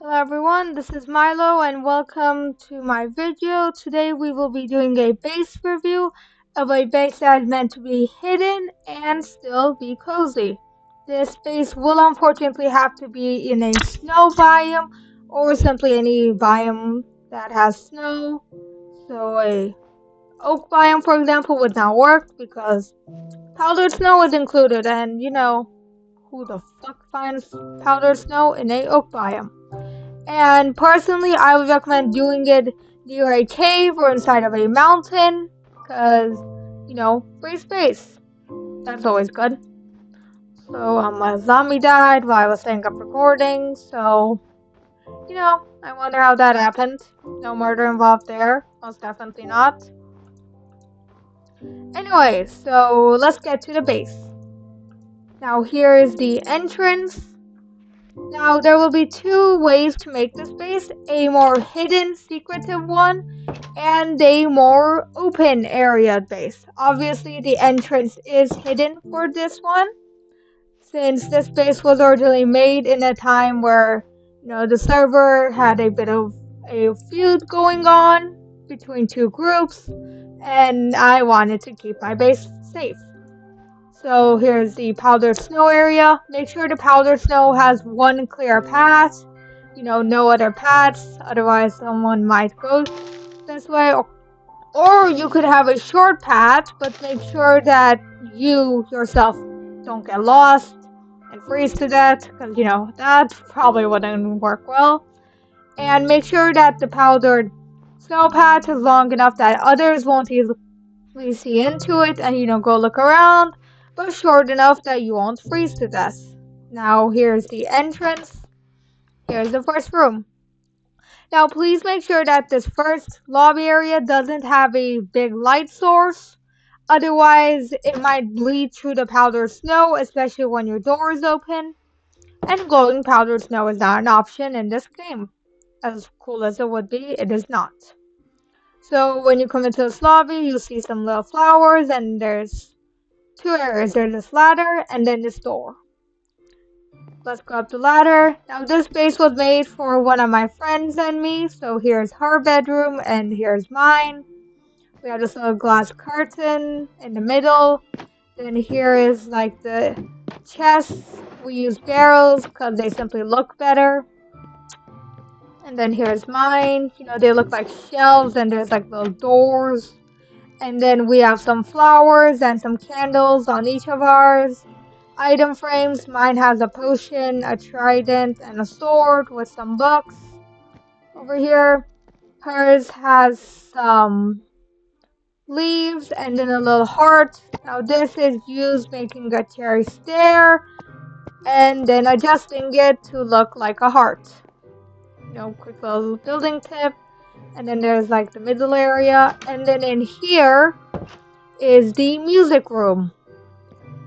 Hello everyone, this is Milo and welcome to my video. Today we will be doing a base review of a base that is meant to be hidden and still be cozy. This base will unfortunately have to be in a snow biome or simply any biome that has snow. So a oak biome for example would not work because powdered snow is included and who the fuck finds powdered snow in a oak biome? And personally, I would recommend doing it near a cave or inside of a mountain, because, free space. That's always good. So, a zombie died while I was setting up recording, so, I wonder how that happened. No murder involved there. Most definitely not. Anyway, so let's get to the base. Now, here is the entrance. Now, there will be two ways to make this base, a more hidden, secretive one, and a more open area base. Obviously, the entrance is hidden for this one, since this base was originally made in a time where, the server had a bit of a feud going on between two groups, and I wanted to keep my base safe. So here's the powdered snow area. Make sure the powdered snow has one clear path. No other paths, otherwise someone might go this way. Or you could have a short path, but make sure that you yourself don't get lost and freeze to death, because that probably wouldn't work well. And make sure that the powdered snow path is long enough that others won't easily see into it and go look around, but short enough that you won't freeze to death. Now here's the entrance. Here's the first room. Now please make sure that this first lobby area doesn't have a big light source. Otherwise, it might bleed through the powdered snow, especially when your door is open. And glowing powdered snow is not an option in this game. As cool as it would be, it is not. So when you come into this lobby, you'll see some little flowers, and there's two areas. There's this ladder, and then this door. Let's go up the ladder. Now this base was made for one of my friends and me, so here's her bedroom, and here's mine. We have this little glass curtain in the middle. Then here is like the chests. We use barrels because they simply look better. And then here's mine. They look like shelves and there's like little doors. And then we have some flowers and some candles on each of ours. Item frames. Mine has a potion, a trident, and a sword with some books. Over here, hers has some leaves and then a little heart. Now this is used making a cherry stare and then adjusting it to look like a heart. Quick little building tip. And then there's like the middle area, and then in here is the music room.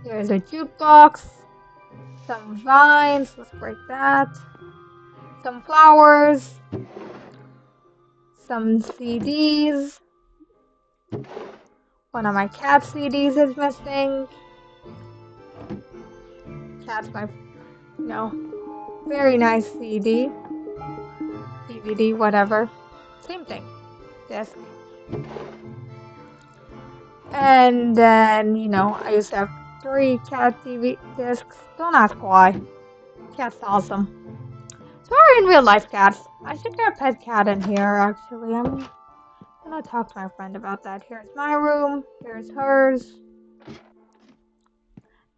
There's a jukebox, some vines, let's break that, some flowers, some CDs. One of my cat CDs is missing. Cat's my, very nice CD, DVD, whatever. Same thing. Disc. And then, I used to have 3 cat TV discs. Don't ask why. Cat's awesome. So are in real life cats. I should get a pet cat in here, actually. I'm gonna talk to my friend about that. Here's my room. Here's hers.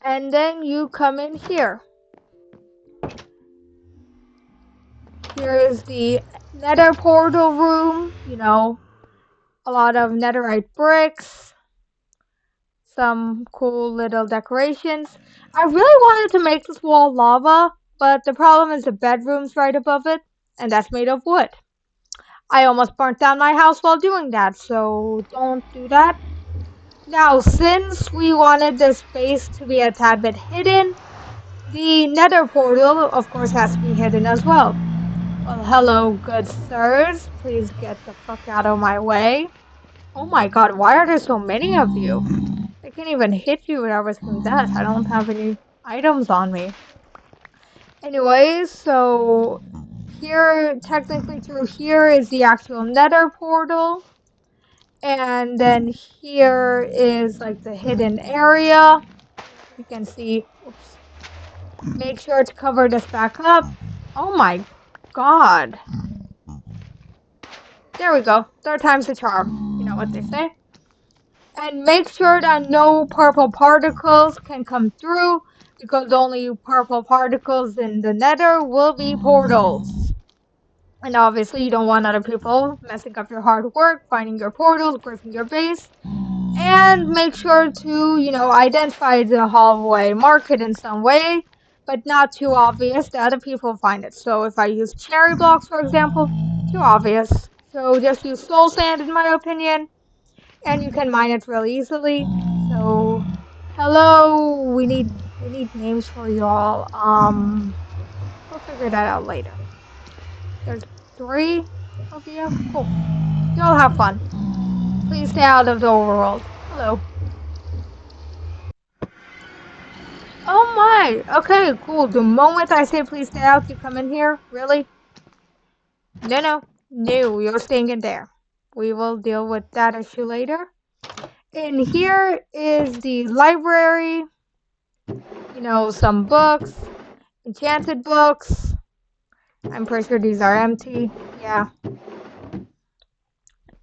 And then you come in here. Here is the nether portal room. A lot of netherite bricks. Some cool little decorations. I really wanted to make this wall lava, but the problem is the bedroom's right above it, and that's made of wood. I almost burnt down my house while doing that, so don't do that. Now, since we wanted this space to be a tad bit hidden, the nether portal, of course, has to be hidden as well. Well, hello, good sirs. Please get the fuck out of my way. Oh my god, why are there so many of you? I can't even hit you without risking death. I don't have any items on me. Anyways, so here, technically through here is the actual nether portal. And then here is like the hidden area. You can see, oops, make sure to cover this back up. Oh my god. There we go. Third time's the charm. You know what they say. And make sure that no purple particles can come through, because only purple particles in the nether will be portals. And obviously you don't want other people messing up your hard work, finding your portals, breaking your base. And make sure to, identify the hallway, mark it in some way, but not too obvious that other people find it. So if I use cherry blocks, for example, too obvious. So just use soul sand in my opinion, and you can mine it really easily. So hello, we need names for you all. We'll figure that out later. There's 3 of you. Cool. You all have fun. Please stay out of the overworld. Hello. Oh my! Okay, cool. The moment I say please stay out, you come in here? Really? No, you're staying in there. We will deal with that issue later. In here is the library. Some books, enchanted books. I'm pretty sure these are empty. Yeah.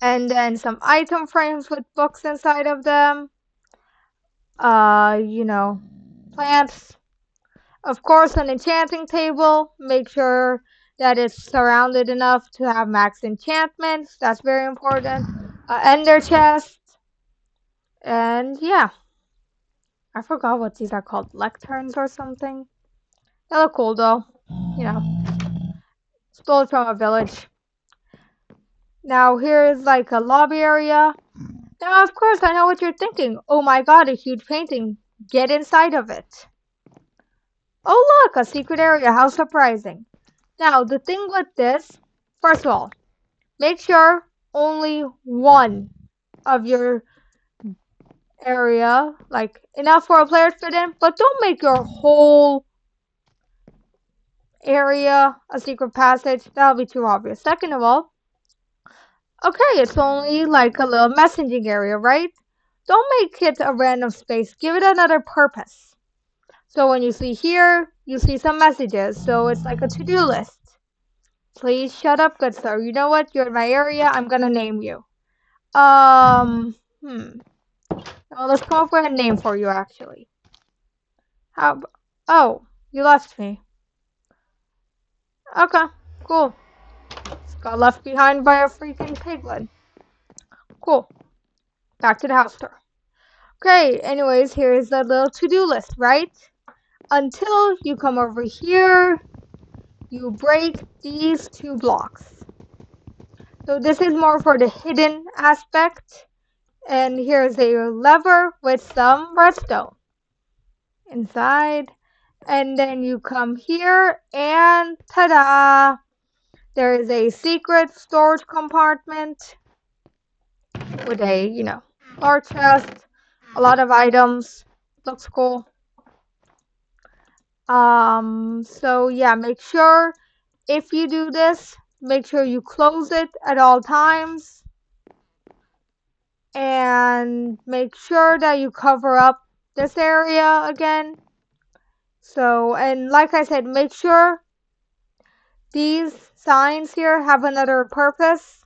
And then some item frames with books inside of them. Plants. Of course, an enchanting table. Make sure that it's surrounded enough to have max enchantments. That's very important. Ender chest. And yeah. I forgot what these are called. Lecterns or something. They look cool though. Stole it from a village. Now here is like a lobby area. Now of course I know what you're thinking. Oh my god, a huge painting. Get inside of it. Oh look, a secret area. How surprising. Now the thing with this, first of all, make sure only one of your area, like enough for a player to fit in, but don't make your whole area a secret passage. That'll be too obvious. Second of all, okay, it's only like a little messaging area, right? Don't make it a random space. Give it another purpose. So when you see here, you see some messages. So it's like a to-do list. Please shut up, good sir. You know what? You're in my area. I'm gonna name you. Well, let's come up with a name for you, actually. Oh, you left me. Okay, cool. Just got left behind by a freaking piglin. Cool. Back to the house tour. Okay, anyways, here's the little to-do list, right? Until you come over here, you break these 2 blocks. So this is more for the hidden aspect. And here's a lever with some redstone inside. And then you come here and ta-da! There is a secret storage compartment with a, large chest, a lot of items. Looks cool. So yeah, make sure if you do this, make sure you close it at all times. And make sure that you cover up this area again. So, and like I said, make sure these signs here have another purpose.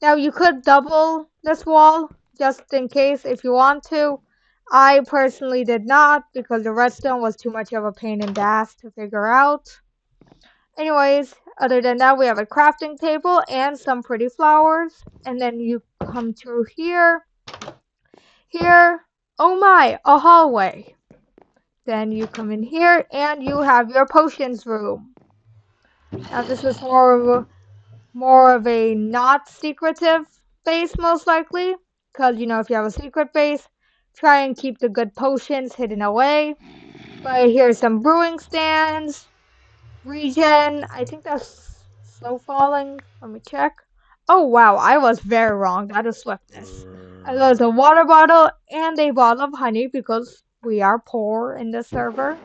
Now you could double this wall just in case if you want to. I personally did not because the redstone was too much of a pain in the ass to figure out. Anyways, other than that, we have a crafting table and some pretty flowers. And then you come through here. Here, oh my, a hallway. Then you come in here and you have your potions room. Now this is more of a not secretive base most likely. Because, if you have a secret base, try and keep the good potions hidden away. But here's some brewing stands. Regen, I think that's slow falling. Let me check. Oh wow, I was very wrong. That is swiftness. As well as a water bottle and a bottle of honey because we are poor in this server.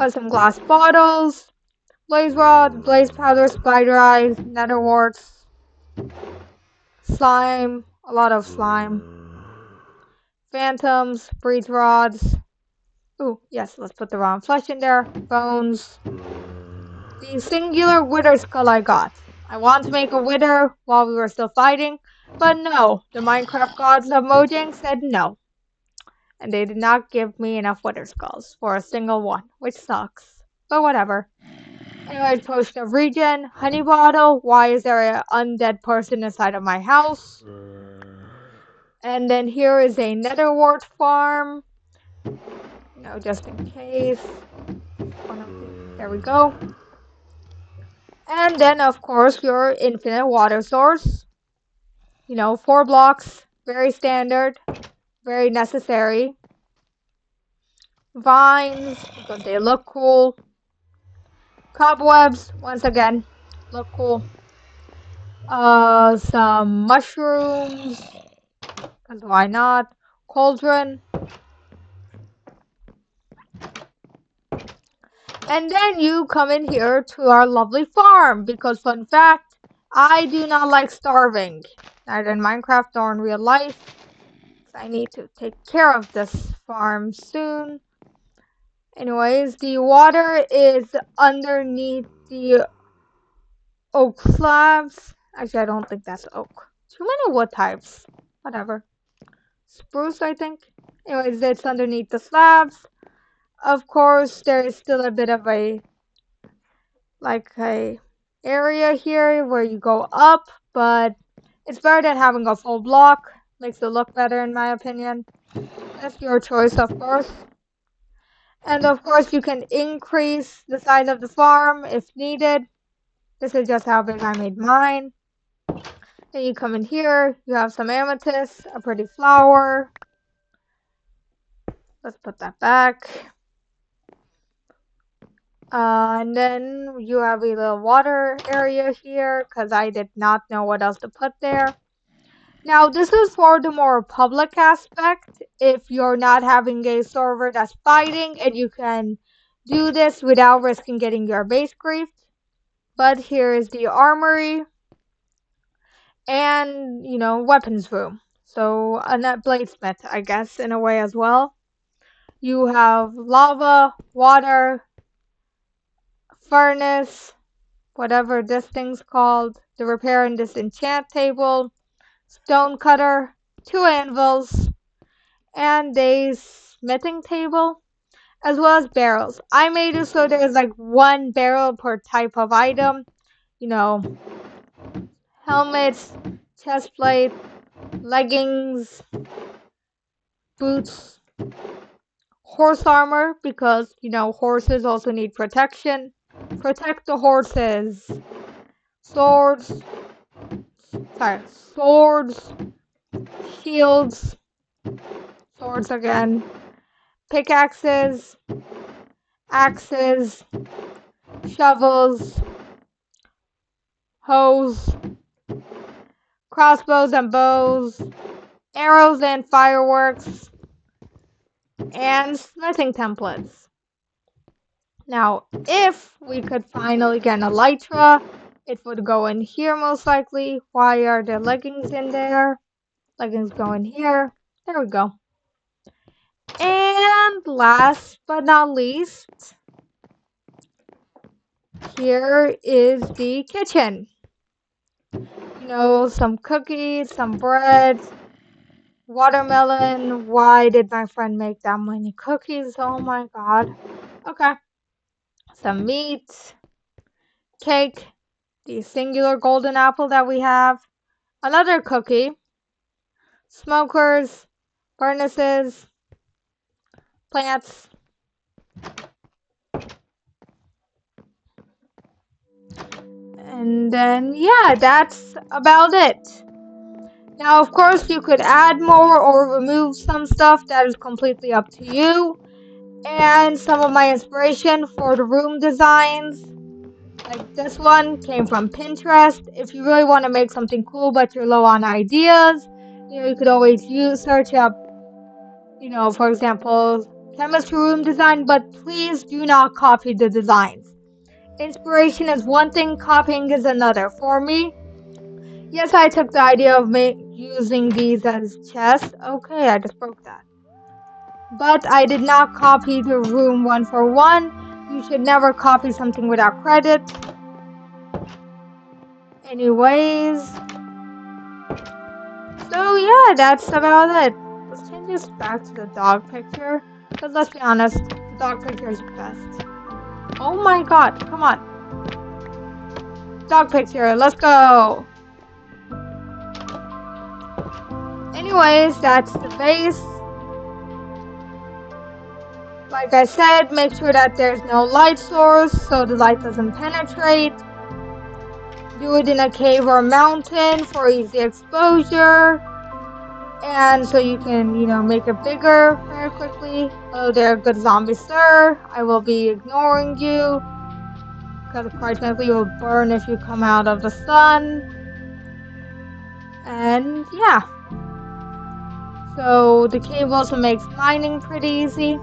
Some glass bottles, blaze rod, blaze powder, spider eyes, nether warts, slime, a lot of slime, phantoms, breeze rods. Ooh, yes, let's put the rotten flesh in there. Bones. The singular wither skull I got. I wanted to make a wither while we were still fighting, but no, the Minecraft gods of Mojang said no. And they did not give me enough wither skulls for a single one, which sucks. But whatever. Anyways, potion of regen, honey bottle. Why is there an undead person inside of my house? And then here is a nether wart farm. Just in case. There we go. And then, of course, your infinite water source. 4 blocks. Very standard. Very necessary. Vines, because they look cool. Cobwebs, once again, look cool. Some mushrooms, because why not? Cauldron. And then you come in here to our lovely farm, because fun fact, I do not like starving, neither in Minecraft nor in real life. I need to take care of this farm soon. Anyways, the water is underneath the oak slabs. Actually, I don't think that's oak. Too many wood types. Whatever. Spruce, I think. Anyways, it's underneath the slabs. Of course, there is still a bit of a area here where you go up, but it's better than having a full block. Makes it look better in my opinion. That's your choice, of course. And of course, you can increase the size of the farm if needed. This is just how big I made mine. Then you come in here, you have some amethyst, a pretty flower. Let's put that back. And then you have a little water area here, because I did not know what else to put there. Now, this is for the more public aspect, if you're not having a server that's fighting, and you can do this without risking getting your base griefed. But here is the armory, and, weapons room. So, a net bladesmith, I guess, in a way as well. You have lava, water, furnace, whatever this thing's called, the repair and disenchant table, stone cutter, 2 anvils, and a smithing table, as well as barrels. I made it so there's 1 barrel per type of item. Helmets, chest plate, leggings, boots, horse armor, because, horses also need protection. Protect the horses. Swords, shields, swords again, pickaxes, axes, shovels, hoes, crossbows and bows, arrows and fireworks, and smithing templates. Now, if we could finally get an elytra, it would go in here most likely. Why are the leggings in there? Leggings go in here. There we go. And last but not least, here is the kitchen. Some cookies, some bread, watermelon. Why did my friend make that many cookies? Oh my god. Okay. Some meat, cake, the singular golden apple that we have, another cookie, smokers, furnaces, plants, and then yeah, that's about it. Now, of course, you could add more or remove some stuff. That is completely up to you. And some of my inspiration for the room designs, like this one, came from Pinterest. If you really want to make something cool but you're low on ideas, you could always search up, for example, chemistry room design, but please do not copy the designs. Inspiration is one thing, copying is another. For me, yes, I took the idea of using these as chests. Okay, I just broke that. But I did not copy the room one for one. You should never copy something without credit. Anyways, so yeah, that's about it. Let's change this back to the dog picture. Because let's be honest, the dog picture is best. Oh my god, come on. Dog picture, let's go. Anyways, that's the base. Like I said, make sure that there's no light source so the light doesn't penetrate. Do it in a cave or mountain for easy exposure. And so you can, make it bigger very quickly. Hello there, good zombie sir. I will be ignoring you. Because quite frankly, you will burn if you come out of the sun. And yeah. So the cave also makes mining pretty easy.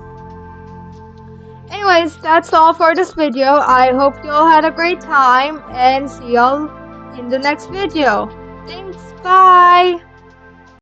Anyways, that's all for this video. I hope you all had a great time and see y'all in the next video. Thanks, bye!